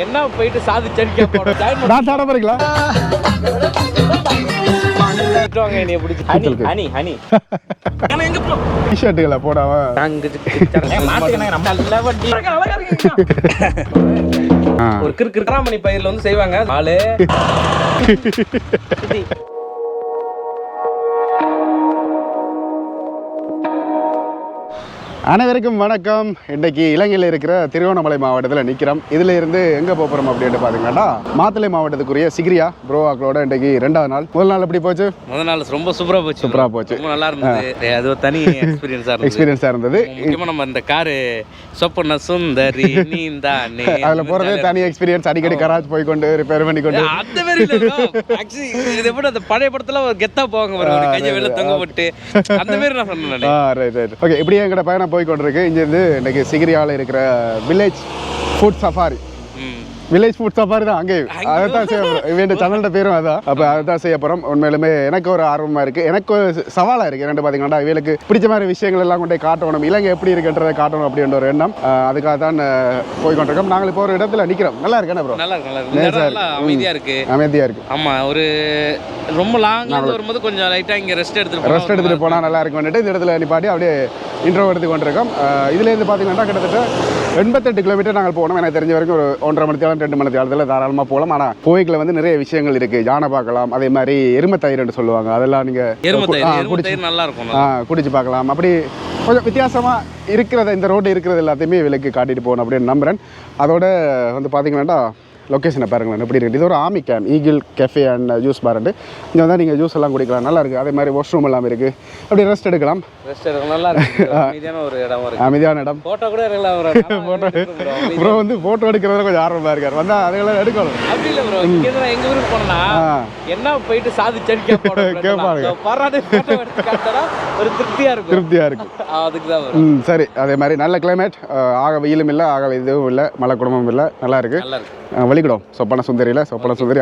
என்ன போயிட்டு சாதிச்சேன்னு கேட்போம். நான் சாட போறீங்களா? என்னைய பிடிச்சி ஹனி ஹனி ஹனி எங்க ப்ரோ டி-ஷர்ட்டுகளை போடாம ஒரு கிராமணி பயிர்ல வந்து செய்வாங்க ஆளு. அனைவருக்கும் வணக்கம். இன்றைக்கு இலங்கையில் இருக்கிற திருவண்ணாமலை மாவட்டத்தில் நிற்கிறோம். இதில் இருந்து எங்கே போகிறோம் அப்படின்ட்டு பார்த்தீங்கன்னா மாத்தளை மாவட்டத்துக்குரிய சிகிரியா ப்ரோவாக்களோட இன்றைக்கு 2வது நாள். முதல் நாள் எப்படி போச்சு? முதல் நாள் ரொம்ப சூப்பராக போச்சு. ரொம்ப நல்லா இருந்தது. அது ஒரு தனி எக்ஸ்பீரியன்ஸாக இருந்தது. முக்கியமாக நம்ம இந்த காரு சொப்பன சுந்தரி நீந்தானே அதில் போகிறதே தனி எக்ஸ்பீரியன்ஸ். அடிக்கடி கராஜ் போய் கொண்டு ரிப்பேர் பண்ணி கொண்டு அந்த மாதிரி ஆக்சுவலி இது எப்படி அந்த பழைய படத்தில் கெத்தா போவாங்க கையை வெளில தொங்க போட்டு அந்த மாதிரி நான் சொன்னேன். Right right okay. இப்படியே எங்கட பயணம் போய் கொண்டிருக்கு. இங்கிருந்து இன்னைக்கு சிகிரியாவில் இருக்கிற village food safari. Village food safari தான் அங்கே அதை தான் செய்ய போகிறோம். இவன் சேனலோட பேரும் அதான். அப்போ அதை தான் செய்ய போகிறோம். உண்மையிலுமே எனக்கு ஒரு ஆர்வமாக இருக்குது. எனக்கு சவாலாக இருக்குது. என்னென்னு பார்த்தீங்கன்னா இவளுக்கு பிடிச்ச மாதிரி விஷயங்கள் எல்லாம் கொண்டே காட்டணும், இலங்கை எப்படி இருக்குன்றதை காட்டணும் அப்படின்ற ஒரு எண்ணம். அதுக்காக தான் போய் கொண்டிருக்கோம். நாங்கள் இப்போ ஒரு இடத்துல நிற்கிறோம். நல்லா இருக்கு. என்ன ப்ரோ? நல்லா இருக்கு. அமைதியாக இருக்குது. அமைதியாக இருக்குது. ஆமாம். ஒரு ரொம்ப லாங்காக வரும்போது கொஞ்சம் லைட்டாக இங்கே ரெஸ்ட் எடுத்துகிட்டு போனால் நல்லா இருக்கும் வந்துட்டு இந்த இடத்துல நிப்பாட்டி அப்படியே இன்ட்ரோ எடுத்து கொண்டிருக்கோம். இதுலேருந்து பார்த்தீங்கன்னா கிட்டத்தட்ட 88 கிலோமீட்டர் நாங்கள் போகணும். எனக்கு தெரிஞ்ச வரைக்கும் ஒரு 1.5 மணி நேரம் 2 மணி நேரத்தில் தாராளமாக போகலாம். ஆனால் கோயிலில் வந்து நிறைய விஷயங்கள் இருக்குது. யானை பார்க்கலாம், அதே மாதிரி எருமை தயிர்னு சொல்லுவாங்க. அதெல்லாம் நீங்கள் குடிச்சு நல்லா இருக்கும், குடிச்சு பார்க்கலாம். அப்படி கொஞ்சம் வித்தியாசமாக இருக்கிறத இந்த ரோடு இருக்கிறது எல்லாத்தையுமே விலைக்கு காட்டிட்டு போகணும் அப்படின்னு நம்புகிறேன். அதோட வந்து பார்த்தீங்கன்னா லொக்கேஷனை பாருங்களேன் எப்படி இருக்குது. இது ஒரு army game eagle cafe and juice பாருண்டு. இங்கே வந்தால் நீங்கள் ஜூஸ் எல்லாம் குடிக்கலாம். நல்லா இருக்குது. அதே மாதிரி வாஷ்ரூம் எல்லாம் இருக்குது. அப்படி ரெஸ்ட் எடுக்கலாம். நல்லா இருக்கு. அமைதியான இடம். ஃபோட்டோ கூட ப்ரோ வந்து ஃபோட்டோ எடுக்கிறதுல கொஞ்சம் ஆர்வமாக இருக்கார். வந்தால் அதெல்லாம் எடுக்கணும். அப்படி இல்லை ப்ரோ. இங்கே எங்கள் ஊருக்கு போனோம்னா என்ன போயிட்டு சாதிச்சேன்னு கேட்பாங்க. பாராட்டு ஃபோட்டோ எடுத்து காட்டினா ஒரு திருப்தியாக இருக்கும். அதுக்கு தான் சரி. அதே மாதிரி நல்ல கிளைமேட். ஆக வெயிலும் இல்லை, ஆக இதுவும் இல்லை, மழை குடும்பமும் இல்லை. நல்லா இருக்குது. வலிக்கிடும். சொப்பன சுந்தரி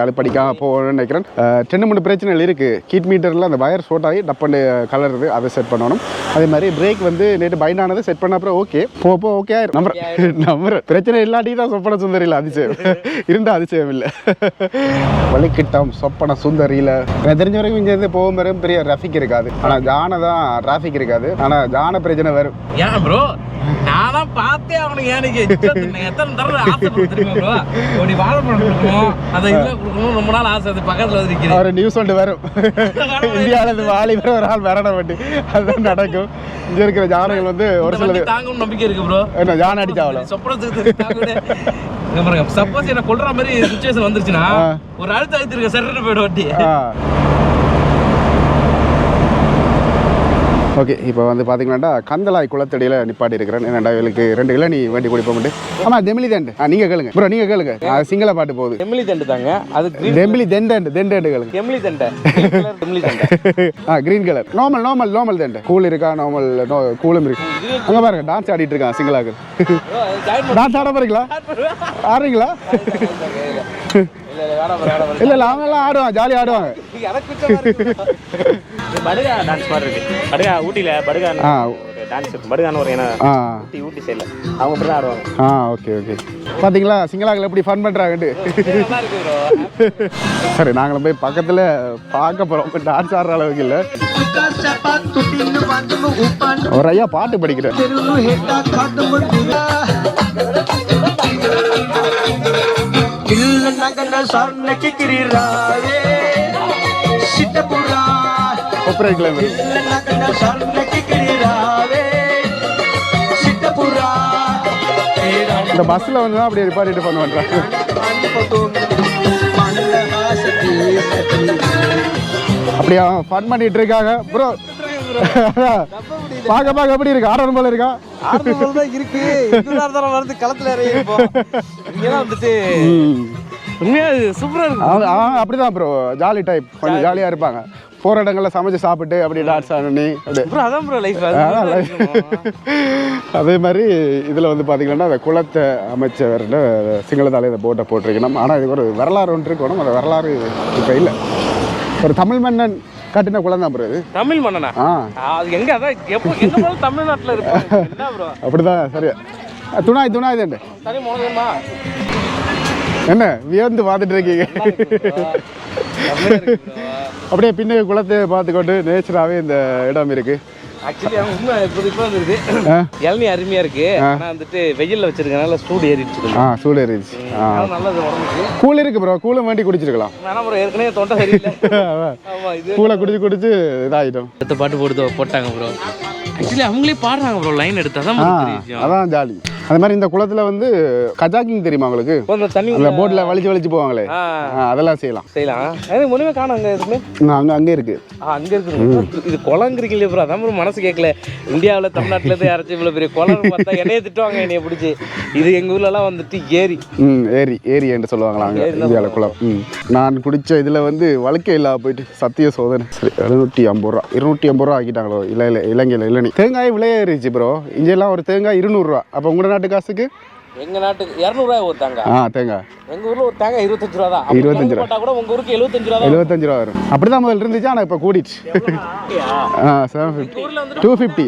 அது படிக்காம போகணும்னு நினைக்கிறேன். 2-3 பிரச்சனைகள் இருக்குது. கீட் மீட்டரில் அந்த வயர் ஷோட் ஆகி டப்பண்டு கலருது. அதை செட் பண்ணணும். அதே மாதிரி பிரேக் வந்து நேற்று பைண்டானது செட் பண்ண அப்புறம் ஓகே ஓகே ஆயிரும். நம்புற பிரச்சனை இல்லாட்டி தான் சொப்பன சுந்தரியில் அதிசயம் இருந்தால் அதிசயம் இல்லை. வலிக்கிட்டோம் சொப்பன சுந்தரியில். எனக்கு தெரிஞ்ச வரைக்கும் இங்கேருந்து போகும் வரைக்கும் பெரிய டிராஃபிக் இருக்காது. ஆனால் ஜானை தான் டிராஃபிக் இருக்காது. ஆனால் ஜான பிரச்சனை வரும். ஏன் ப்ரோ? நான்தான் பார்த்தே அவனுக்கு எனக்கு எத்தனை தடவை ஆசை தெரியுமா ப்ரோ? ஒரு வாழைப்பழம் கொடுக்கணும், அதை இதில் கொடுக்கணும், ரொம்ப நாள் ஆசை. அது பக்கத்தில் வந்து நிற்கிறேன். ஒரு நியூஸ் ஒன்று வரும். இந்தியாவில் வாலிபர் ஒரு ஆள் வரட வண்டி அதுதான் நடக்கும். இங்கே இருக்கிற ஜானங்கள் வந்து ஒரு சில தாங்கணும் நம்பிக்கை இருக்கு ப்ரோ. என்ன ஜான அடிச்சாவல சொப்பனத்துக்கு சப்போஸ் என்ன கொள்ற மாதிரி சுச்சுவேஷன் வந்துருச்சுன்னா ஒரு அழுத்திருக்க சர்ன்னு போயிடும் வண்டி. ஓகே. இப்போ வந்து பார்த்தீங்கன்னா கந்தலாய் குளத்தடியில் நிப்பாட்டி இருக்கிறேன். என்னடா இவளுக்கு 2 இளநீ வண்டி குடிப்போம்ட்டு. ஆமாம் தெமிலி தண்டு. நீங்கள் கேளுங்க ப்ரோ, நீங்கள் கேளுங்க. சிங்கள பாட்டு போகுது. தெமிலி தண்டு தாங்க. அது தெமிலி தெண்டு கேளுங்க. தெமிலி தண்டை கிரீன் கலர். நார்மல் தண்டு. கூல் இருக்கா? நார்மல் கூலும் இருக்கு. அங்கே பாருங்க டான்ஸ் ஆடிட்டு இருக்கான் சிங்களாக்கு. டான்ஸ் ஆட போறீங்களா? ஆடுறீங்களா? இல்ல அவங்க எல்லாம் ஆடுவாங்க, ஜாலியாக ஆடுவாங்க. படுகா டான்ஸ் மாதிரி இருக்கு. படுகா ஊட்டில படுகா டான்ஸ் இருக்கு. படுகான்னு ஒரு ஊட்டி சைடுல அவங்க அப்படி தான் ஆடுவாங்க. ஓகே. பாத்தீங்களா சிங்களாக்கள் எப்படி ஃபன் பண்றாங்கன்னு. சரி, நாங்களும் போய் பக்கத்துல பார்க்க போறோம். டான்ஸ் ஆடுற அளவுக்கு இல்ல. ஒரு ஐயா பாட்டு படிக்கிறேன். இந்த பஸ்ல வந்து தான் அப்படியே ரிப்பாரிட்டு பண்ணுவாங்க. அப்படியா ஃபன் பண்ணிட்டு இருக்காங்க ப்ரோ. பார்க்க எப்படி இருக்கு? ஆர்டர் போல இருக்கா? ஆர்டர் போல தான் இருக்கு. இன்னொரு வந்து களத்துல இறங்கிப்போம். இங்கெல்லாம் வந்துட்டு உண்மையா சூப்பரா இருக்கு. அப்படிதான் ப்ரோ. Jolly type. கொஞ்சம் ஜாலியா இருப்பாங்க. போகிற இடங்களில் சமைச்சு சாப்பிட்டு அப்படி டான்ஸ் ஆனி அதான் ப்ரோ லைஃப். அதே மாதிரி இதில் வந்து பார்த்தீங்கன்னா அந்த குளத்தை அமைச்சவர்கிட்ட சிங்களத்தாலே இந்த போட்டை போட்டிருக்கணும். ஆனால் இதுக்கு ஒரு வரலாறு ஒன்று இருக்கணும். அந்த வரலாறு இப்போ இல்லை. ஒரு தமிழ் மன்னன் கட்டின குளம் தான் ப்ரோ இது. தமிழ் மன்னனா? அது எங்க? அதான் எப்போ எங்க போல தமிழ்நாட்டில் இருக்கு. அப்படிதான். சரியா துணாய் தண்டு சரி மோனமா என்ன வியந்து பார்த்துட்டு இருக்கீங்க? அப்படியே பின்ன குளத்தை பார்த்துக்கொண்டு நேச்சராகவே இந்த இடம் இருக்கு. ஆக்சுவலி அவங்க உண்மை இப்போ வந்துருக்கு. இளநீ அருமையா இருக்கு. ஆனா வந்துட்டு வெயில்ல வச்சிருக்கனால சூடு ஏறிடுச்சு. சூடு ஏறிடுச்சு. நல்லது உடம்புக்கு. கூல் இருக்கு ப்ரோ. கூலும் வேண்டி குடிச்சிருக்கலாம். வேணா ப்ரோ, ஏற்கனவே தொண்டை சரியில்லை. ஆமா, இது கூலை குடிச்சு இதாகிட்டோம். அடுத்த பாட்டு போட்டாங்க ப்ரோ. ஆக்சுவலி அவங்களே பாடுறாங்க ப்ரோ, லைன் எடுத்து. அதான் ஜாலி. அது மாதிரி இந்த குளத்துல வந்து கஜாக்கிங் தெரியுமா உங்களுக்கு? தண்ணி அந்த போட்ல வலிச்சு போவாங்களே, அதெல்லாம் செய்யலாம். எனக்கு முன்னே காணும். எதுவுமே அங்கே இருக்கு. அங்க இருக்கு. இது குளங்கிறீங்களே ப்ரோ, அதான் ப்ரோ மனசு கேட்கல. இந்தியாவில் தமிழ்நாட்டுல இருந்து யாராச்சும் இவ்வளவு பெரிய குளம் பார்த்தா என்னைய திட்டுவாங்க, என்னைய பிடிச்சி. இது எங்க ஊர்ல எல்லாம் வந்துட்டு ஏரி. ஏரி என்று சொல்லுவாங்களா அங்கே இந்தியாவில் குளம். நான் குடிச்ச இதுல வந்து வழக்கே இல்லாம போயிட்டு சத்திய சோதனை. சரி, 750 ரூபா 250 ரூபா ஆக்கிட்டாங்களோ இலங்கையில் இளநீ. தேங்காய் விலையேறிச்சு ப்ரோ. இங்கெல்லாம் ஒரு தேங்காய் 200 ரூபா. அப்போ உங்களோட நாட்டு காசுக்கு? எங்க நாட்டுக்கு 200 ரூபாய் ஒரு தேங்காய். தேங்காய் எங்க ஊர்ல ஒரு தேங்காய் 25 ரூபா தான். 25 ரூபா கூட உங்க ஊருக்கு 75 ரூபா தான். 75 ரூபா வரும். அப்படிதான் முதல்ல இருந்துச்சு. ஆனா இப்ப கூடிடுச்சு. 750 250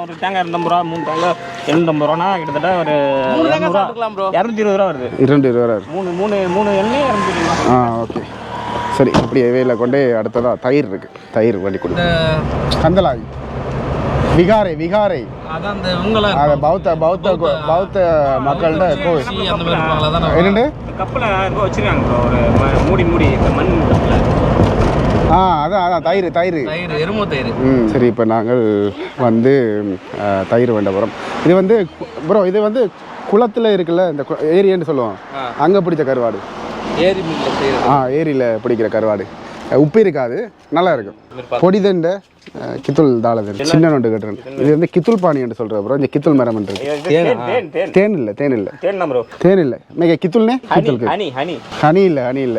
ஒரு தேங்காய் 250 ரூபா. 3 தேங்காய் 750 ரூபானா கிட்டத்தட்ட ஒரு 220 ரூபா வருது. 220 ரூபா வருது. மூணு எண்ணெய் 220 ரூபா. ஓகே, சரி. அப்படியே வேலை கொண்டே அடுத்ததா தயிர் இருக்கு. தயிர் வண்டி கொண்டு கந்தலாய் விகாரை அதான் அந்த உங்கள அது பௌத்த மக்களோட கோவில். அந்த மாதிரி இருப்பாங்களா? அதான் என்னண்டு கப்பல வச்சிருக்காங்க ஒரு மூடி மண் கப்பல. அதான் தயிர் எருமை தயிர். சரி, இப்போ நாங்கள் வந்து தயிர் வேண்ட போகிறோம். இது வந்து ப்ரோ, இது வந்து குளத்தில் இருக்குல்ல, இந்த ஏரியான்னு சொல்லுவோம். அங்கே பிடிச்ச கருவாடு. ஏரியில் பிடிக்கிற கருவாடு. உப்பு இருக்காது, நல்லா இருக்கும். பொடிதண்ட கித்துள் தாளதன் சின்ன நோண்டு கட்டுறேன். இது வந்து கித்துள் பாணி என்று சொல்ற ப்ரோ. இந்த கித்துள் மரம் தேன் இல்லை மிக கித்துள்னே கித்துள் ஹனி இல்ல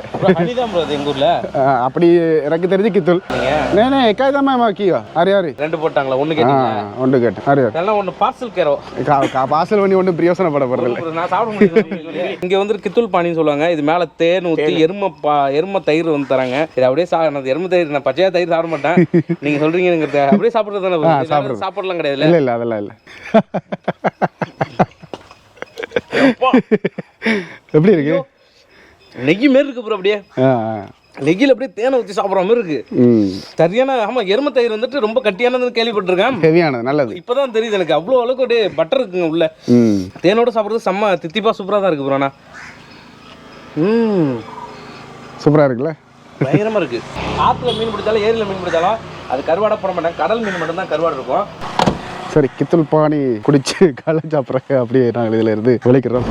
அப்படி எனக்கு தெரிஞ்சு கித்துள் நேனே எக்காய்தாமா கீவா யாரு ரெண்டு போட்டாங்களா? ஒன்று கேட்டேன் யாரு ஒன்று பார்சல் கேரோ பார்சல் பண்ணி ஒன்றும் பிரயோசனப்பட போறது. நான் சாப்பிட முடியாது. இங்க வந்து கித்துள் பாணின்னு சொல்லுவாங்க. இது மேல தேன் ஊற்றி எருமை தயிர் வந்து தராங்க. இது அப்படியே எருமை தயிர், நான் பச்சையா தயிர் சாப்பிட மாட்டேன். நீங்க சொல்றீங்க அப்படியே சாப்பிடுறது தானே? சாப்பிடலாம் கிடையாது. இல்ல அதெல்லாம் இல்ல. எப்படி இருக்கு? நெகி மாரி இருக்கு ப்ரோ. அப்படியே நெகில அப்படியே தேனை ஊற்றி சாப்பிட்ற மாதிரி இருக்கு. சரியான. ஆமா, எருமை தயிர் வந்துட்டு ரொம்ப கட்டியானதுன்னு கேள்விப்பட்டிருக்கேன். ஹெவியானது, நல்லது. இப்பதான் தெரியுது எனக்கு. அவ்வளோ அளவுக்கு அப்படியே பட்டர் இருக்குங்க உள்ள. தேனோட சாப்பிட்றது செம்ம தித்திப்பா சூப்பரா தான் இருக்கு ப்ரோண்ணா. சூப்பரா இருக்குல்ல? பயங்கரமா இருக்கு. ஆத்துல மீன் பிடிச்சாலும் ஏரியில மீன் பிடிச்சாலும் அது கருவாடை போட மாட்டாங்க. கடல் மீன் மட்டும் தான் கருவாடு இருக்கும். சரி, கித்துள் பாணி குடிச்சு காலை சாப்பிட்றக்கு அப்படியே நாங்கள் இதில் இருந்து விளைக்கிறோம்.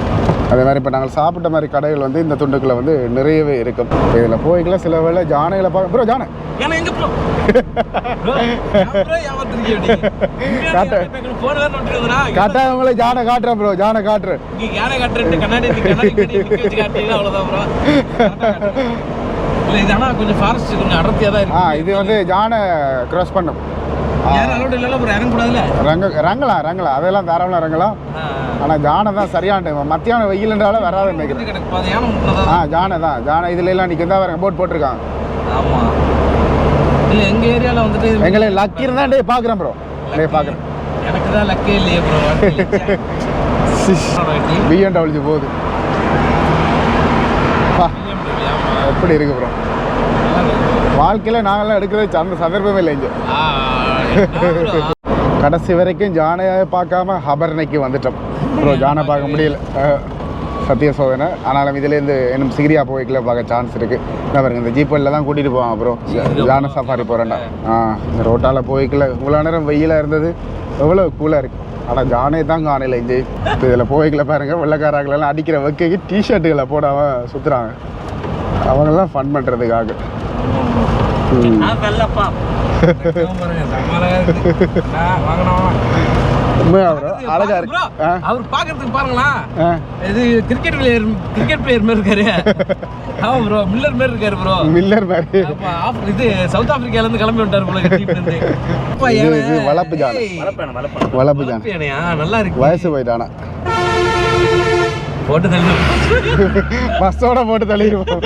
அதே மாதிரி இப்போ நாங்கள் சாப்பிட்ட மாதிரி கடைகள் வந்து இந்த துண்டுக்குள்ள வந்து நிறையவே இருக்கும். இதில் போய்க்கலாம் சில வேளை ஜானைகளை பார்க்க. ப்ரோ ஜானை காட்டாவங்களே ஜானை காட்டுறேன் ப்ரோ. ஜானை காட்டுறேன். கொஞ்சம் ஃபாரஸ்ட் கொஞ்சம் அடர்த்தியா தான் இருக்கு. இது வந்து ஜானை கிராஸ் பண்ணும். ரங்கலாம் அதெல்லாம் தாராளமாக இறங்கலாம். ஆனால் ஜானை தான் சரியான டைம். மத்தியான வெயில்ன்றால வராது நினைக்கிறேன். ஜானை தான். ஜானை இதுல எல்லாம் நிற்க தான் போட் போட்டிருக்காங்க. ஆமாம், இல்லை எங்கள் ஏரியாவில் வந்துட்டு எங்களை லக்கி இருந்தால் டே பார்க்குறேன் ப்ரோ. டே பார்க்குறேன். எனக்கு தான் லக்கே இல்லையே ப்ரோ. BMW போகுது. எப்படி இருக்கு ப்ரோ? வாழ்க்கையில் நாங்கள்லாம் எடுக்கிறது அந்த சந்தர்ப்பமே இல்லை. இங்கே கடைசி வரைக்கும் ஜானையை பார்க்காம ஹபர்னைக்கு வந்துட்டோம் ப்ரோ. ஜானை பார்க்க முடியல, சத்திய சோதனை. ஆனாலும் இதுலேருந்து இன்னும் சிகிரியா போய்க்கல பார்க்க சான்ஸ் இருக்குது. என்ன பாருங்க, இந்த ஜீப்பில் தான் கூட்டிகிட்டு போவாங்க ப்ரோ. ஜானை சஃபாரி போகிறேன்டா. இந்த ரோட்டால் போய்க்கல. இவ்வளோ நேரம் வெயிலாக இருந்தது, எவ்வளோ கூலாக இருக்குது. ஆனால் ஜானே தான் காணையில் இங்கே. இப்போ இதில் போய்க்கல பாருங்கள், வெள்ளைக்காரங்களெல்லாம் அடிக்கிற வைக்கைக்கு டிஷர்ட்டுகளை போடாமல் சுற்றுறாங்க. அவங்கெல்லாம் ஃபன் பண்ணுறதுக்காக. அழகா இருக்கு. அவர் பாக்குறதுக்கு பாருங்களா, இது கிரிக்கெட் பிளேயர் மாதிரி இருக்காரு. ஆமா ப்ரோ, மில்லர் மாதிரி இருக்காரு ப்ரோ. மில்லர் மாதிரி. இது சவுத் ஆப்பிரிக்கால இருந்து கிளம்பி வந்துட்டாரு போல. வளப்பு ஜானை நல்லா இருக்கு. வயசு போயிட்டானா போட்டு தள்ளி பஸ்ஸோட போட்டு தள்ளிடுவோம்.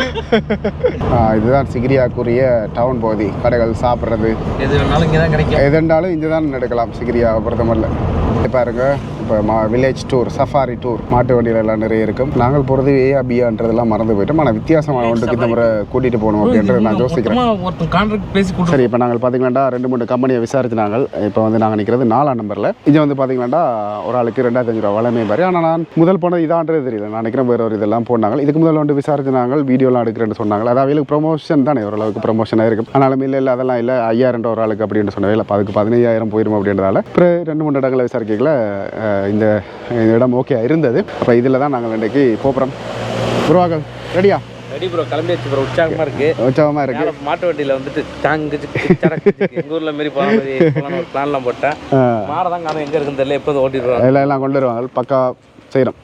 இதுதான் சிகிரியாக்குரிய டவுன் பகுதி. கடைகள், சாப்பிட்றது எது வேணாலும் இங்கே தான் கிடைக்கும். எதுனாலும் இங்கே தான் எடுக்கலாம். சிகிரியாவை பொறுத்த மாதிரில பாருங்க, இப்போ வில்லேஜ் டூர், சஃபாரி டூர், மாட்டு வண்டியில் எல்லாம் நிறைய இருக்கும். நாங்கள் போகிறது ஏஆ பிஆன்றதெல்லாம் மறந்து போயிட்டோம். ஆனால் வித்தியாசமான ஒன்றுக்கு இந்த முறை கூட்டிகிட்டு போகணும் அப்படின்றது நான் யோசிக்கிறேன். சரி, இப்போ நாங்கள் பார்த்தீங்கன்னா 2-3 கம்பெனியை விசாரிச்சினாங்க. இப்போ வந்து நாங்கள் நிற்கிறது 4ஆம் நம்பரில். இது வந்து பார்த்தீங்கன்னா ஒரு ஆளுக்கு 2500 ரூபா வளமே பாரு. ஆனால் நான் முதல் போனது இதான்றது தெரியல. நான் நினைக்கிறேன் வேறு ஒரு இதெல்லாம் போனாங்க. இதுக்கு முதல்ல வந்து விசாரிச்சினாங்க, வீடியோலாம் எடுக்கிறேன்னு சொன்னாங்க. அது அவங்களுக்கு ப்ரொமோஷன் தானே, ஓரளவுக்கு ப்ரொமோஷனாக இருக்கும். ஆனாலும் இல்லை அதெல்லாம் இல்லை, 5000 ஒரு ஆளுக்கு அப்படின்னு சொன்னவே இல்லை. அதுக்கு 15000 போயிடும் அப்படின்றதால அப்புறம் 2-3 இடங்களை விசாரிக்கல இந்த இடம் ஓகே இருந்தது. அப்போ இதில் தான் நாங்கள் இன்றைக்கி போகிறோம். உருவாக்கள் ரெடியா? ரெடி ப்ரோ, கிளம்பியாச்சு ப்ரோ. உற்சாகமாக இருக்கு. மாட்டு வண்டியில் வந்துட்டு எங்கள் ஊரில் மாரி போகிற மாதிரி ஒரு பிளான்லாம் போட்டேன். மாடை தான் எங்கே இருக்குன்னு தெரியல, எப்போது ஓட்டிடுவாங்க. எல்லாம் கொண்டு வருவாங்க, பக்கா செய்கிறோம்.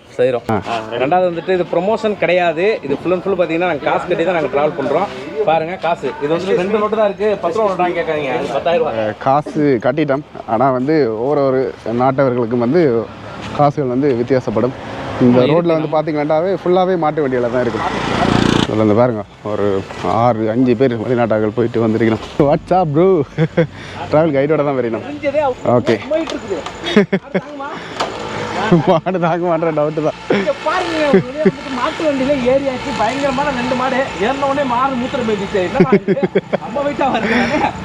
ரெண்டாவது வந்துட்டு இது ப்ரொமோஷன் கிடையாது. இது ஃபுல் அண்ட் ஃபுல் பார்த்தீங்கன்னா நாங்கள் காசு கட்டி தான் நாங்கள் ட்ராவல் பண்ணுறோம். பாருங்கள், காசு இது வந்து 2 நோட்டு தான் இருக்குது. 10 ரூபா நோட்டாங்க கேட்காதீங்க, 10,000 காசு கட்டிட்டோம். ஆனால் வந்து ஒவ்வொரு நாட்டவர்களுக்கும் வந்து காசுகள் வந்து வித்தியாசப்படும். இந்த ரோட்டில் வந்து பார்த்தீங்கன்னாவே ஃபுல்லாகவே மாட்டு வண்டியில் தான் இருக்கும். அதில் வந்து பாருங்க, ஒரு 6-5 பேர் வெளிநாட்டார்கள் போயிட்டு வந்திருக்கணும். வாட்ஸ்அப் ப்ரோ, ட்ராவல் கைடோட தான் வரணும். ஓகே, மாடு தாங்க மாட்டேற டவுட்டு தான். மாட்டு வண்டியில ஏறியாச்சு, பயங்கரமான 2 மாடு ஏறினோடனே மாடு மூத்திரம் போயிடுச்சு.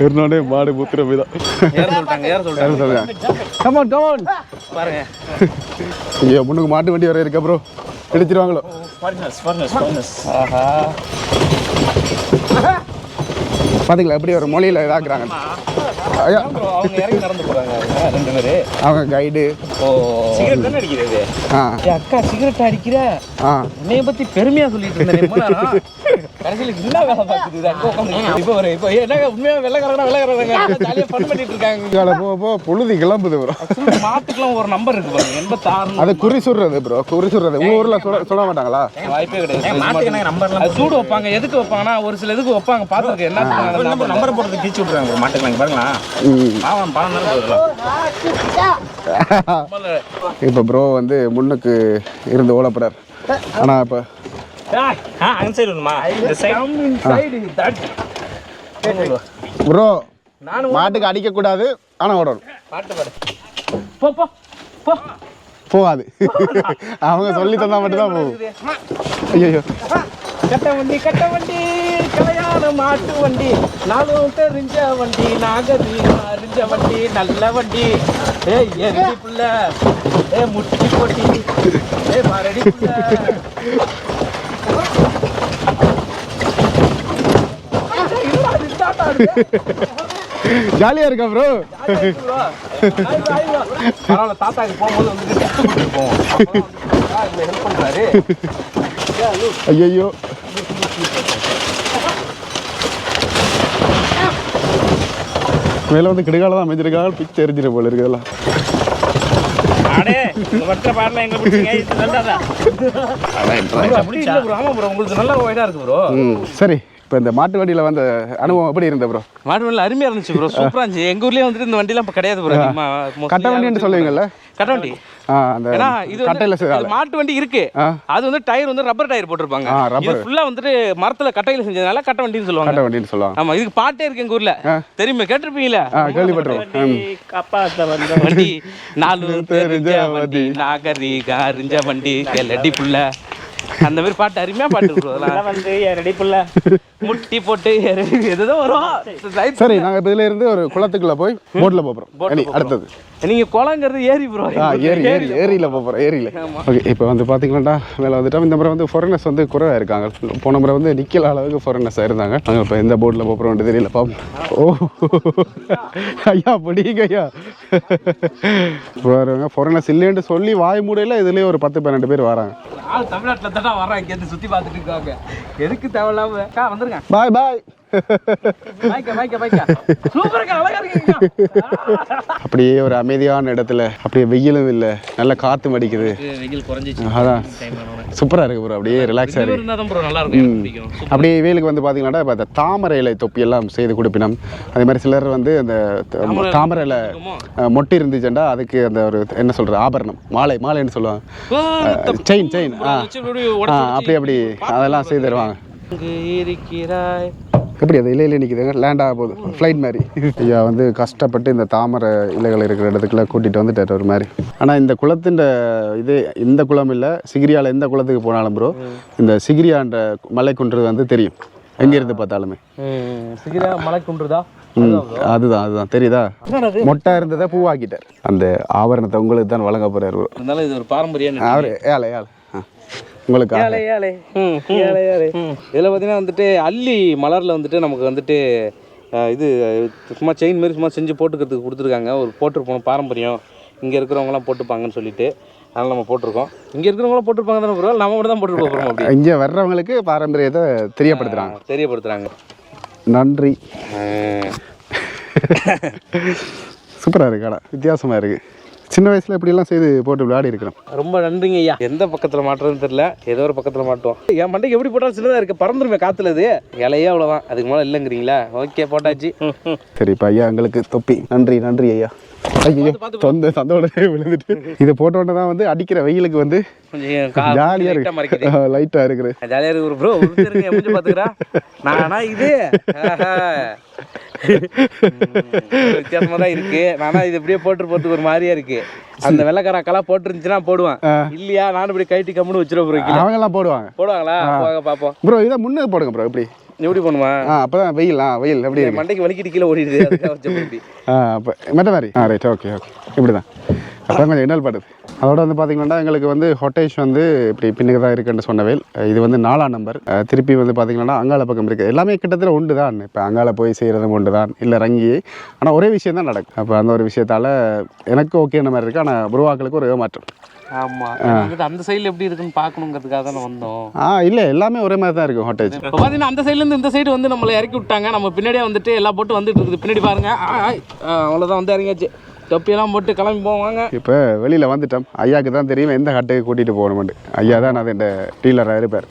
ஏறினோடனே மாடு மூத்திரம் போய் தான் பாருங்க. ஐயோ, முன்னுக்கு மாட்டு வண்டி வர இருக்க ப்ரோ, எடுத்துருவாங்களோ. பாத்தீங்களா எப்படி ஒரு மொழியில இதாக்குறாங்க. அவங்க இறங்கி நடந்து போறாங்க 2 பேரு. அவங்க கைடு. சிகரெட் தானே அடிக்கிறது. அக்கா சிகரெட் அடிக்கிற என்னைய பத்தி பெருமையா சொல்லிட்டு இருந்தேன். கடைசியில் என்ன வேலை பார்க்குது இப்போ என்னங்க உண்மையாக வெள்ளைக்காரங்க ஜாலியாக ஃபன் பண்ணிட்டு இருக்காங்க. போ பொழுது கிளம்புது ப்ரோ. மாட்டுக்குலாம் ஒரு நம்பர் இருக்கு பாருங்க, 86. அது குறி சுடுறது ப்ரோ, குறி சுடுறது. உங்க ஊர்ல சொல்ல மாட்டாங்களா? வாய்ப்பே கிடையாது. சூடு வைப்பாங்க. எதுக்கு வைப்பாங்கன்னா ஒரு சில இதுக்கு வைப்பாங்க, பார்த்துருக்கு. என்ன நம்பர் போடுறது கிழிச்சு விட்ருவாங்க மாட்டுக்கு பாருங்களா. இப்போ ப்ரோ வந்து முன்னுக்கு இருந்து ஓடப்படுறார். ஆனால் இப்போ ப்ரோ மாட்டுக்கு அடிக்க கூடாது, ஆனா ஓடணும். போகாது, அவங்க சொல்லி தந்தா மட்டும்தான் போகும். ஐயோ, கட்ட வண்டி கல்யாண மாட்டு வண்டி, நாளும் தெரிஞ்ச வண்டி, நாகரீகம் அறிஞ்ச வண்டி, நல்ல வண்டி. ஏய் எரி புள்ள, ஏ முட்டி போட்டி, ஏ மரடி புள்ள. ஜாலியா இருக்கா ப்ரோ? பரவாயில்ல, தாத்தாக்கு போகும்போது வந்துட்டு ஹெல்ப் பண்றாரு. ஐயோ, மேல வந்து கிடுகால தான் அமைஞ்சிருக்காங்க, பிச்சு எரிஞ்சிரு போல இருக்கு. இதெல்லாம் சரி. இப்போ இந்த மாட்டு வண்டியில் வந்த அனுபவம் எப்படி இருந்தது ப்ரோ? மாட்டு வண்டியில் அருமையாக இருந்துச்சு ப்ரோ, சூப்பராக இருந்துச்சு. எங்கள் ஊர்லேயே வந்துட்டு இந்த வண்டிலாம் இப்போ கிடையாது ப்ரோ. கட்ட வண்டின்னு சொல்லுவீங்கல்ல? கட்ட வண்டி. ஏன்னா இது மாட்டு வண்டி இருக்கு, அது வந்து டயர் வந்து ரப்பர் டயர் போட்டிருப்பாங்க. இது ஃபுல்லா வந்துட்டு மரத்துல கட்டையில செஞ்சதுனால கட்ட வண்டின்னு சொல்லுவாங்க. கட்ட வண்டின்னு சொல்லுவாங்க. ஆமா, இதுக்கு பாட்டே இருக்கு எங்க ஊர்ல, தெரியுமே, கேட்டிருப்பீங்களா? கேள்விப்பட்டிருக்கோம். காப்பாத்த வந்த வண்டி, நாலு தெரிஞ்ச வண்டி, நாகரீக அறிஞ்ச வண்டி, கேளடி புள்ள, அந்த மாதிரி பாட்டு அருமையா பாட்டு வந்து ரெடி புள்ள முட்டி போட்டு எதோ வரும். சரி, நாங்க இதுல இருந்து ஒரு குளத்துக்குள்ள போய் போட்ல போறோம். அடுத்தது நீங்க குளங்கிறது ஏரி ப்ரோ. ஏரியில போறோம். ஏரியில ஓகே. இப்போ வந்து பாத்தீங்கன்னா மேல வந்துட்டோம். இந்த முறை வந்து ஃபாரினர்ஸ் வந்து குறைவா இருக்காங்க. போன முறை வந்து நிக்கல அளவுக்கு ஃபாரினர்ஸ் இருந்தாங்க. நாங்க இப்போ எந்த போட்ல போறோம் தெரியல. பாப்போம். ஓ ஐயா, பிடிங்க ஐயா. வருவாங்க ஃபாரினர்ஸ் இல்லைன்னு சொல்லி வாய் மூடையில இதுலயே ஒரு 10-12 பேர் வராங்க. தமிழ்நாட்டுல தான் வராங்க, இங்க சுத்தி பார்த்துட்டு இருக்காங்க. எதுக்கு தேவையில்லாம வந்துருங்க. பாய் பாய். அப்படியே ஒரு அமைதியான இடத்துல, அப்படியே வெயிலும் இல்லை, நல்ல காத்து அடிக்குது. அதான் சூப்பரா இருக்கு ப்ரோ. அப்படியே ரிலாக்ஸா இருக்கு. அப்படியே வெயிலுக்கு வந்து பாத்தீங்கன்னா இப்போ தாமரை இலை தொப்பி எல்லாம் செய்து கொடுப்பினோம். அதே மாதிரி சிலர் வந்து அந்த தாமரை இலை மொட்டை இருந்துச்சுண்டா அதுக்கு அந்த ஒரு என்ன சொல்றது ஆபரணம், மாலைன்னு சொல்லுவாங்க, செயின் அப்படி அதெல்லாம் செய்து தருவாங்க. எப்படி அது இலையில நிற்குதுங்க லேண்ட் ஆக போகுது ஃப்ளைட் மாதிரி ஐயா வந்து கஷ்டப்பட்டு இந்த தாமரை இலைகள் இருக்கிற இடத்துக்குள்ள கூட்டிகிட்டு வந்துட்டார் ஒரு மாதிரி. ஆனால் இந்த குளத்தின் இது இந்த குளம் இல்லை, சிகிரியாவில் எந்த குளத்துக்கு போனாலும் ப்ரோ இந்த சிகிரியான்ற மலைக்குன்று வந்து தெரியும் எங்கேருந்து பார்த்தாலுமே. சிகிரியா மலைக்குன்றுதா? அதுதான் தெரியுதா? மொட்டை இருந்ததை பூவாக்கிட்டார். அந்த ஆபரணத்தை உங்களுக்கு தான் வழங்க போறாரு. இருந்தாலும் இது ஒரு பாரம்பரியம். அவர் ஏழை உங்களுக்கு இதில் பார்த்தீங்கன்னா வந்துட்டு அல்லி மலரில் வந்துட்டு நமக்கு வந்துட்டு இது சும்மா செயின் மாரி சும்மா செஞ்சு போட்டுக்கிறதுக்கு கொடுத்துருக்காங்க. ஒரு போட்டிருப்போம் பாரம்பரியம், இங்கே இருக்கிறவங்களாம் போட்டுப்பாங்கன்னு சொல்லிட்டு அதனால் நம்ம போட்டிருக்கோம். இங்கே இருக்கிறவங்களாம் போட்டிருப்பாங்க தானே ப்ரோ, நம்ம மட்டும் தான் போட்டுட்டு போகிறோம். அப்படி இங்கே வர்றவங்களுக்கு பாரம்பரியத்தை தெரியப்படுத்துகிறாங்க. நன்றி. சூப்பராக இருக்கு கடை, வித்தியாசமாக இருக்குது. சின்ன வயசில் இப்படியெல்லாம் செய்து போட்டு விளையாடி இருக்கிறோம். ரொம்ப நன்றிங்க ஐயா. எந்த பக்கத்தில் மாட்டுறதுன்னு தெரியல, ஏதோ ஒரு பக்கத்தில் மாட்டுவோம். என் மண்டைக்கு எப்படி போட்டாலும் சின்னதாக இருக்குது, பறந்துருமே காற்றுல. இது இலையே அவ்வளோதான், அதுக்கு மேலே இல்லைங்கிறீங்களா? ஓகே போட்டாச்சு. சரி இப்போ ஐயா எங்களுக்கு தொப்பி. நன்றி ஐயா. ஐயோ சந்தோட விழுந்துட்டு இதை போட்டோன்னே தான் வந்து அடிக்கிற வெயிலுக்கு வந்து கொஞ்சம் ஜாலியாக இருக்கு, லைட்டாக இருக்குது. ஜாலியாக இருக்கு ப்ரோ. முடிஞ்சு பார்த்துக்கிறா நானா இது வித்தியாசமா தான் இருக்கு. நானா இது இப்படியே போட்டு போறதுக்கு ஒரு மாதிரியா இருக்கு. அந்த வெள்ளக்காரக்கெல்லாம் போட்டுருந்துச்சுன்னா போடுவான், இல்லையா நானும் இப்படி கைட்டி கம்முன்னு வச்சிருவோம். அவங்க எல்லாம் போடுவாங்களா? பாப்போம் ப்ரோ. இதை முன்னே போடுங்க ப்ரோ. எப்படி பண்ணுவான்? அப்பதான் வெயில் எப்படி மண்டைக்கு வலிக்கிட்டு கீழே ஓடிடுது. அப்போ மெட்ட மாதிரி ரைட். ஓகே இப்படிதான். அப்போ கொஞ்சம் இன்னல் படுது. அதோட வந்து பார்த்தீங்கன்னா எங்களுக்கு வந்து ஹொட்டேஷ் வந்து இப்படி பின்னுக்கு தான் இருக்குன்னு சொன்னவேல். இது வந்து 4ஆம் நம்பர். திருப்பி வந்து பார்த்தீங்கன்னா அங்காள பக்கம் இருக்குது. எல்லாமே கிட்டத்தட்ட உண்டு தான். இப்போ அங்காள போய் செய்கிறதும் உண்டு தான், இல்லை ரங்கி. ஆனால் ஒரே விஷயம் தான் நடக்கும். அப்போ அந்த ஒரு விஷயத்தால் எனக்கு ஓகேன்ற மாதிரி இருக்குது. ஆனால் புருவாக்களுக்கு ஒரு ஏமாற்றம். ஆமாம், அந்த சைடில் எப்படி இருக்குன்னு பார்க்கணுங்கிறதுக்காக தான் வந்தோம். இல்லை எல்லாமே ஒரே மாதிரி தான் இருக்கும் ஹொட்டேஜ். இப்போ பார்த்தீங்கன்னா அந்த சைட்லேருந்து இந்த சைடு வந்து நம்மளை இறக்கி விட்டாங்க. நம்ம பின்னாடியே வந்துட்டு எல்லா போட்டு வந்துட்டு இருக்குது. பின்னாடி பாருங்க, அவ்வளோதான் வந்து இறங்கியாச்சு. தொப்பியெல்லாம் போட்டு கிளம்பி போவாங்க. இப்போ வெளியில் வந்துட்டோம். ஐயாவுக்கு தான் தெரியும் எந்த ஹட்டுக்கு கூட்டிகிட்டு போகணுமெண்டு. ஐயா தான் அது இந்த டீலராக இருப்பார்.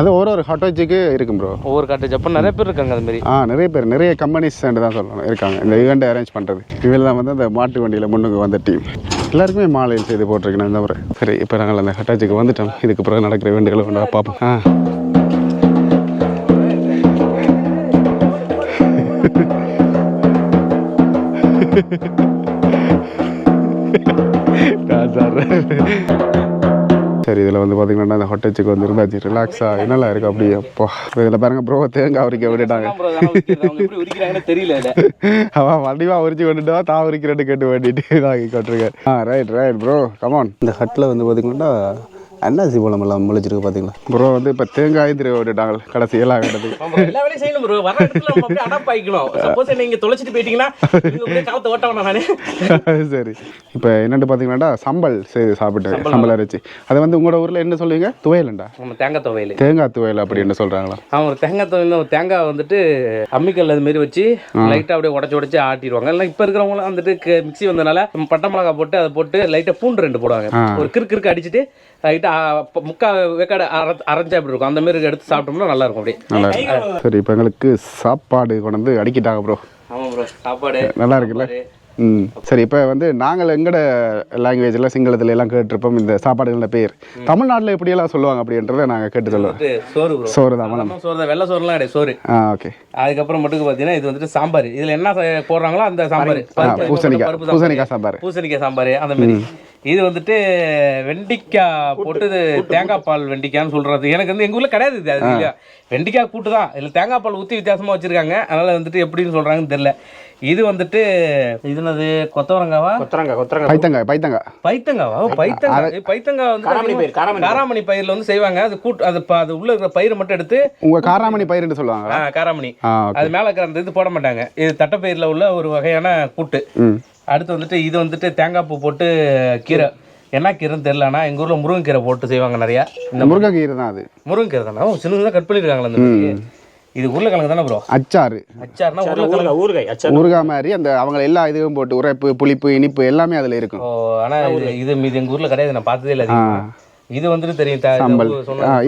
அது ஒரு ஹாட்டேஜுக்கு இருக்கும் ப்ரோ, ஒவ்வொரு ஹாட்டேஜ். அப்போ நிறைய பேர் இருக்காங்க அது மாதிரி. நிறைய பேர், நிறைய கம்பெனிஸ் தான் சொல்லணும் இருக்காங்க இந்த ஈவெண்ட்டை அரேஞ்ச் பண்ணுறது. இவள் தான் வந்து அந்த மாட்டு வண்டியில் முன்னுக்கு வந்த டீம். எல்லாருக்குமே மாலையில் செய்து போட்டிருக்கேன் இந்த முறை. சரி இப்போ நாங்கள் அந்த ஹட்டாச்சுக்கு வந்துட்டோம். இதுக்கு பிறகு நடக்கிற ஈவெண்ட்டுகளை கொண்டு பார்ப்போம். சரி இதில் வந்து பார்த்தீங்கன்னா அந்த ஹொட்டேச்சுக்கு வந்து இருந்தாச்சு ரிலாக்ஸாக என்னெல்லாம் இருக்குது. அப்படியே அப்போ இதில் பாருங்க ப்ரோ தேங்காய் உரிக்க விட்டுட்டாங்க. அவன் வண்டிவாக உரிச்சு கொண்டுட்டா தான் உரிக்கிறேன்னு கேட்டு வேண்டிட்டு இதாகி கொட்டிருக்கேன். Right bro come on. இந்த ஹட்டில் வந்து பார்த்தீங்கன்னா அன்னாசி பழம் எல்லாம் முளைச்சிருக்கு பார்த்தீங்களா ப்ரோ. வந்து இப்போ தேங்காய் திரும்ப விட்டுட்டாங்க கடைசி எல்லாம் கிடது. எல்லா வேலையும் செய்யணும் ப்ரோ. வர இடத்துல நம்ம அப்படியே அடாப்ட் ஆகிக்கணும். சப்போஸ் நீங்கள் தொலைச்சிட்டு போயிட்டீங்கன்னா காலத்தை ஓட்டணும் நானே. சரி இப்போ என்னென்னு பார்த்தீங்கன்னா சம்பல் செய்து சாப்பிட்டு சம்பல் அரைச்சி அதை வந்து உங்களோட ஊரில் என்ன சொல்லுவீங்க? துவையல்ண்டா? நம்ம தேங்காய் துவையல். தேங்காய் துவையல் அப்படி என்ன சொல்கிறாங்களா? ஒரு தேங்காய் துவையல். ஒரு தேங்காய் வந்துட்டு அம்மிக்கல் அது மாரி வச்சு லைட்டாக அப்படியே உடச்சி ஆட்டிடுவாங்க. இல்லை இப்போ இருக்கிறவங்களாம் வந்துட்டு மிக்சி வந்ததுனால பட்டை மிளகா போட்டு அதை போட்டு லைட்டாக பூண்டு 2 போடுவாங்க. ஒரு கிறுக்கு அடிச்சுட்டு லைட்டாக முக்கால் வேக்காடு அரைஞ்சா அப்படி இருக்கும். அந்த மாதிரி எடுத்து சாப்பிட்டோம்னா நல்லா இருக்கும். அப்படியே நல்லா இருக்கும். சரி இப்போ எங்களுக்கு சாப்பாடு கொண்டு வந்து அடிக்கிட்டாங்க ப்ரோ. ஆமாம் ப்ரோ, சாப்பாடு நல்லா இருக்குல்ல? சரி இப்போ வந்து நாங்கள் எங்களோட லாங்குவேஜில் சிங்களத்தில் எல்லாம் கேட்டிருப்போம் இந்த சாப்பாடுகளோட பேர். தமிழ்நாட்டில் எப்படியெல்லாம் சொல்லுவாங்க அப்படின்றத நாங்கள் கேட்டு சொல்லுவோம். சோறு தான். சோறு தான், வெள்ளை சோறுலாம் கிடையாது, சோறு. ஓகே. அதுக்கப்புறம் மட்டும் பார்த்தீங்கன்னா இது வந்துட்டு சாம்பார். இதில் என்ன போடுறாங்களோ அந்த சாம்பார். பூசணிக்காய் சாம்பார் அந்த மாதிரி. இது வந்துட்டு வெண்டிக்காய் போட்டு தேங்காய் பால் வெண்டிக்கான்னு சொல்றது. எனக்கு வந்து எங்கள் ஊரில் கிடையாது இது. அது இல்லையா, வெண்டிக்காய் கூட்டு தான். இதில் தேங்காய் பால் ஊற்றி வித்தியாசமாக வச்சுருக்காங்க. அதனால் வந்துட்டு எப்படின்னு சொல்கிறாங்கன்னு தெரியல. இது வந்துட்டு இது என்னது? கொத்தவரங்காவா? பைத்தங்காவா? பைத்தங்காய் வந்து காராமணி பயிரில் வந்து செய்வாங்க. அது கூட்டு அது உள்ள இருக்கிற பயிரை மட்டும் எடுத்து உங்க காராமணி பயிர்னு சொல்லுவாங்க. காராமணி. அது மேலே இருக்கிற அந்த இது போட மாட்டாங்க. இது தட்டைப்பயிரில் உள்ள ஒரு வகையான கூட்டு. அடுத்து வந்துட்டு இது வந்துட்டு தேங்காய் பூ போட்டு கீரை. என்ன கீரைன்னு தெரியலனா எங்கள் ஊரில் முருங்கைக்கீரை போட்டு செய்வாங்க நிறையா. இந்த முருங்கைக்கீரை தான். அது முருங்கைக்கீரை தானே? சின்னதாக கட் பண்ணியிருக்காங்களா அந்த மாதிரி. இது உருளைக்கிழங்கு தானே ப்ரோ? அச்சார்னா ஊறுகாய் மாதிரி அந்த அவங்க எல்லா இதுவும் போட்டு உரைப்பு புளிப்பு இனிப்பு எல்லாமே அதில் இருக்கும். ஆனால் இது எங்கள் ஊரில் கிடையாது, நான் பார்த்ததே இல்லை. இது வந்துட்டு தெரியும் சாம்பல்.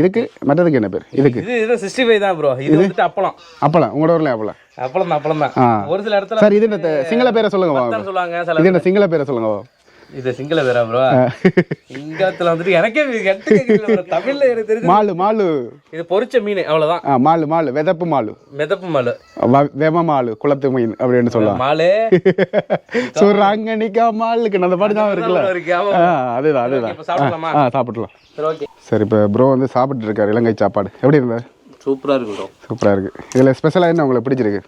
இதுக்கு மற்றதுக்கு என்ன பேர்? இதுக்கு இது 65 தான் ப்ரோ. இது வந்துட்டு அப்பளம். உங்களோட ஊர்ல அப்பளம் தான். ஒரு சில இடத்துல சார் இது சிங்கள பேரை சொல்லுங்க. சொல்லுவாங்க. இது என்ன சிங்கள பேரை சொல்லுங்க. இது சிங்கள வேற ப்ரோ. சிங்கத்துல வந்துட்டு எனக்கே கெட்டு கேக்குது bro. தமிழ்ல எனக்கு தெரிஞ்சு மாலு இது பொரிச்ச மீன் அவ்வளவுதான். மாலு வெதப்பு மாலு வெம மாலு குளத்து மீன் அப்படின்னு சொல்லலாம். மாலு சுரங்கனிக்கா மாலுக்கு அந்த பாட்டு தான் இருக்குல்ல. அதுதான் இப்ப சாப்பிடலாமா? சாப்பிடலாம். சரி ஓகே. சரி இப்போ ப்ரோ வந்து சாப்பிட்டு இருக்காரு இலங்கை சாப்பாடு. எப்படி இருந்தாரு? சூப்பரா இருக்கு ப்ரோ. சூப்பரா இருக்கு. இதுல ஸ்பெஷலா என்ன உங்களுக்கு பிடிச்சிருக்கு?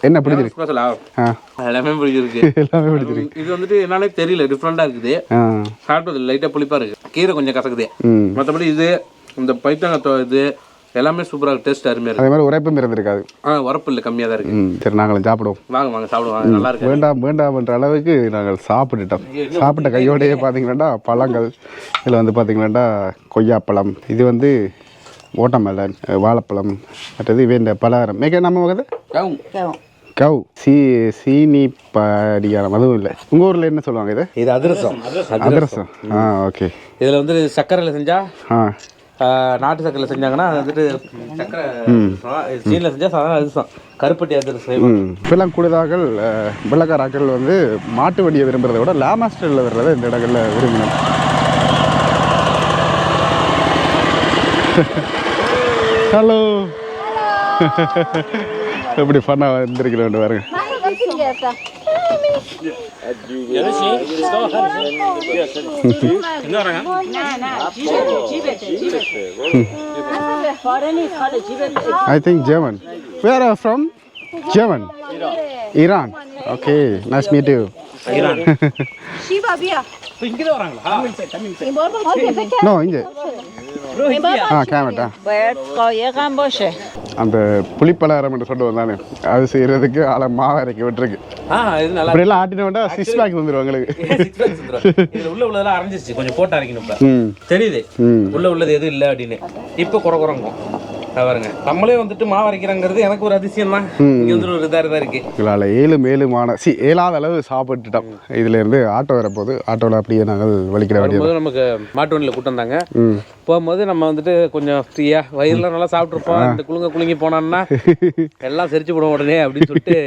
என்ன பிடிச்சிருக்கு? ஸ்பெஷலா எல்லாமே பிடிச்சிருக்கு. எல்லாமே பிடிச்சிருக்கு. இது வந்துட்டு என்னன்னே தெரியல, டிஃப்ரெண்டா இருக்குது. சாப்பிட்டது லைட்டா புளிப்பா இருக்கு, கீரை கொஞ்சம் கசக்குது. மற்றபடி இது இந்த பைத்தங்காய் இது எல்லாமே சூப்பரா இருக்கு, டேஸ்ட் அருமையா இருக்கு. அதே மாதிரி உரைப்பும் இருந்திருக்காது. உரப்பு இல்லை, கம்மியா தான் இருக்கு. சரி நாங்களும் சாப்பிடுவோம். வாங்க சாப்பிடுவாங்க, நல்லா இருக்கு. வேண்டாம்ன்ற அளவுக்கு நாங்கள் சாப்பிட்டுட்டோம். சாப்பிட்ட கையோடையே பார்த்தீங்கன்னா பழங்கள் இதில் வந்து பார்த்தீங்கன்னா கொய்யாப்பழம், இது வந்து ஓட்டமலன், வாழைப்பழம், மற்றது வேண்ட பலகாரம் மேக்க நம்ம வகது கவு சீனி படியாரம் அதுவும் இல்லை. உங்கள் ஊரில் என்ன சொல்லுவாங்க இது? இது அதிரசம். ஓகே. இதில் வந்து சர்க்கரையில் செஞ்சா நாட்டு சர்க்கரையில் செஞ்சாங்கன்னா அது வந்துட்டு சர்க்கரை, சீனில் செஞ்சால் சாதாரண அதிரசம், கருப்பட்டி அதிரசம். இப்பெல்லாம் கூடுதாக்கள் வெள்ளக்காராக்கள் வந்து மாட்டு வண்டியை விரும்புறதை விட லாமாஸ்டரில் வர்றதை இந்த இடங்களில் விரும்பினோம். ஹலோ, எப்படி ஃபன்னாக வந்திருக்கிறேன் பாருங்க. I think German. Where are you from? German. Iran. Okay, nice meet you. Iran. No, இங்கே கேமட்டா அந்த புளிப்பலகாரம் என்று சொல்லிட்டு வந்தானே அது செய்யறதுக்கு ஆளை மாவு அரைக்க விட்டுருக்கு. அப்படியெல்லாம் ஆட்டினோம்னா 6 பேக் வந்துடும் எங்களுக்கு. உள்ள உள்ளதெல்லாம் அரைஞ்சிருச்சு, கொஞ்சம் போட்டு அரைக்கணும். தெரியுது உள்ள உள்ளது எதுவும் இல்லை அப்படின்னு. இப்போ குறைக்கும் பாருங்க. நம்மளே வந்துட்டு மாவு அரைக்கிறாங்கிறது எனக்கு ஒரு அதிசயம் தான். இங்க வந்து ஒரு இதாக தான் இருக்கு. ஏழாத அளவு சாப்பிட்டுட்டோம். இதுல இருந்து ஆட்டோ வரப்போது ஆட்டோவில் அப்படியே நாங்கள் வலிக்கிற வேண்டியது. நமக்கு மாட்டு வண்டியில் கூட்டம் வந்தாங்க. போகும்போது நம்ம வந்துட்டு கொஞ்சம் ஃப்ரீயா வயிறுலாம் நல்லா சாப்பிட்ருப்போம். இந்த குலுங்கி போனோம்னா எல்லாம் செரிச்சு போடும் உடனே அப்படின்னு சொல்லிட்டு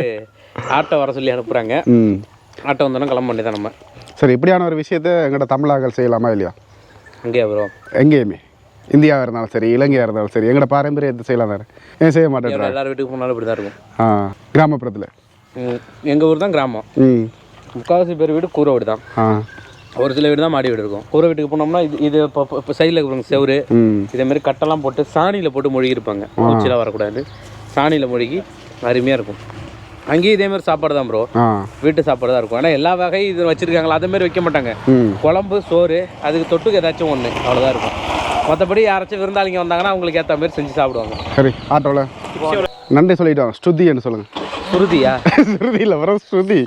ஆட்டோ வர சொல்லி அனுப்புறாங்க. ஆட்டோ வந்தோன்னா கிளம்ப வேண்டியதான் நம்ம. சரி, இப்படியான ஒரு விஷயத்த எங்கள்கிட்ட தமிழாக்கள் செய்யலாமா இல்லையா? அங்கேயா வரும்? எங்கேயுமே, இந்தியாவாக இருந்தாலும் சரி, இலங்கையாக இருந்தாலும் சரி, எங்களோட பாரம்பரியத்தை செய்யலாம் தானே. ஏன் செய்ய மாட்டேன்? எல்லாரும் வீட்டுக்கு போனாலும் இப்படி தான் இருக்கும். கிராமப்புறத்தில் எங்கள் ஊர் தான் கிராமம். முக்கால்வாசி பேர் வீடு கூரை வீடு தான். ஒரு சில வீடு தான் மாடி வீடு இருக்கும். கூரை வீட்டுக்கு போனோம்னா இது இப்போ சைடில் இருக்கிற செவரு இதேமாரி கட்டெல்லாம் போட்டு சாணியில் போட்டு மொழிகி இருப்பாங்க. மூச்சிலாம் வரக்கூடாது, சாணியில் மொழிகி அருமையாக இருக்கும். அங்கேயும் இதேமாதிரி சாப்பாடு தான் ப்ரோ, வீட்டு சாப்பாடு தான் இருக்கும். ஆனால் எல்லா வகை இது வச்சுருக்காங்களா அதேமாரி வைக்க மாட்டாங்க. குழம்பு சோறு அதுக்கு தொட்டுக்கு ஏதாச்சும் ஒன்று அவ்வளோதான் இருக்கும். மற்றபடி யாராச்சும் விருந்தாளிங்க வந்தாங்கன்னா அவங்களுக்கு ஏற்ற மாதிரி செஞ்சு சாப்பிடுவாங்க. சரி, ஆட்டோவில் நன்றி சொல்லிட்டோம். ஸ்ருதின்னு சொல்லுங்க. ஸ்ருதியா? ஸ்ருதி இல்லை, வர ஸ்ருதி.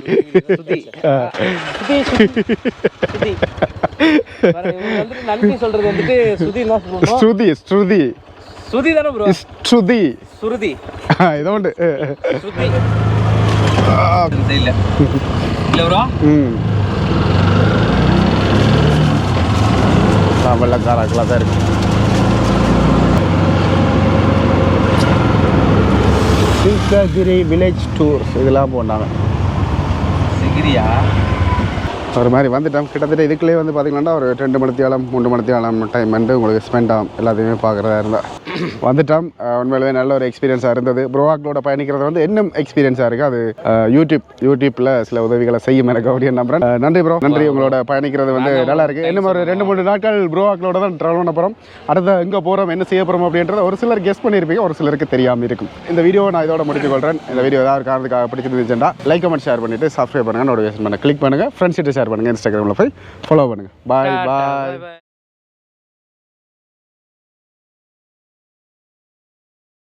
நன்றி சொல்றது வந்துட்டு ஸ்ருதி ஸ்ருதி ஸ்ருதி தானே ப்ரோ? ஸ்ருதி ஸ்ருதி இதோ உண்டு. ஸ்ருதி இல்லை இல்லை ப்ரோ. வெள்ளக்காராக்கெல்லாம் தான் இருக்கு. சிங்ககிரி வில்லேஜ் டூர்ஸ் இதெல்லாம் போனாங்க. சிகிரியா ஒரு மாதிரி வந்துட்டோம். கிட்டத்தட்ட இதுக்குள்ளே வந்து பார்த்தீங்கன்னா ஒரு 2 மணித்தியாலம் 3 மணித்தியாலம் டைம் வந்து உங்களுக்கு ஸ்பெண்ட் ஆகும் எல்லாத்தையுமே பார்க்குறதா இருந்தால். வந்துட்டோம். உண்மையிலேயே நல்ல ஒரு எக்ஸ்பீரியன்ஸாக இருந்தது. ப்ரோவாக்களோட பயணிக்கிறது வந்து இன்னும் எக்ஸ்பீரியன்ஸாக இருக்குது. அது யூடியூப்பில் சில உதவிகளை செய்யும் எனக்கு அப்படின்னு நம்புறேன். நன்றி ப்ரோ, நன்றி. உங்களோட பயணிக்கிறது வந்து நல்லா இருக்குது. இன்னும் ஒரு 2-3 நாட்கள் ப்ரோவாக்களோட தான் ட்ராவல் பண்ண போகிறோம். அடுத்த எங்கே போகிறோம், என்ன செய்ய போகிறோம் அப்படின்றத ஒரு சிலர் கெஸ் பண்ணியிருப்பீங்க, ஒரு சிலருக்கு தெரியாமல் இருக்கும். இந்த வீடியோ நான் இதோட முடித்துக் கொள்கிறேன். இந்த வீடியோ ஏதாவது காரணத்துக்காக பிடிச்சிருந்துச்சுன்னா லைக் கமெண்ட் ஷேர் பண்ணிவிட்டு சப்ஸ்கிரைப் பண்ணுங்கள், நோட்டிஃபிகேஷன் பண்ண கிளிக் பண்ணுங்கள், ஃப்ரெண்ட்ஸ்கிட்ட ஷேர் பண்ணுங்கள், இன்ஸ்டாகிராமில் போய் ஃபாலோ பண்ணுங்கள். பாய் பாய்.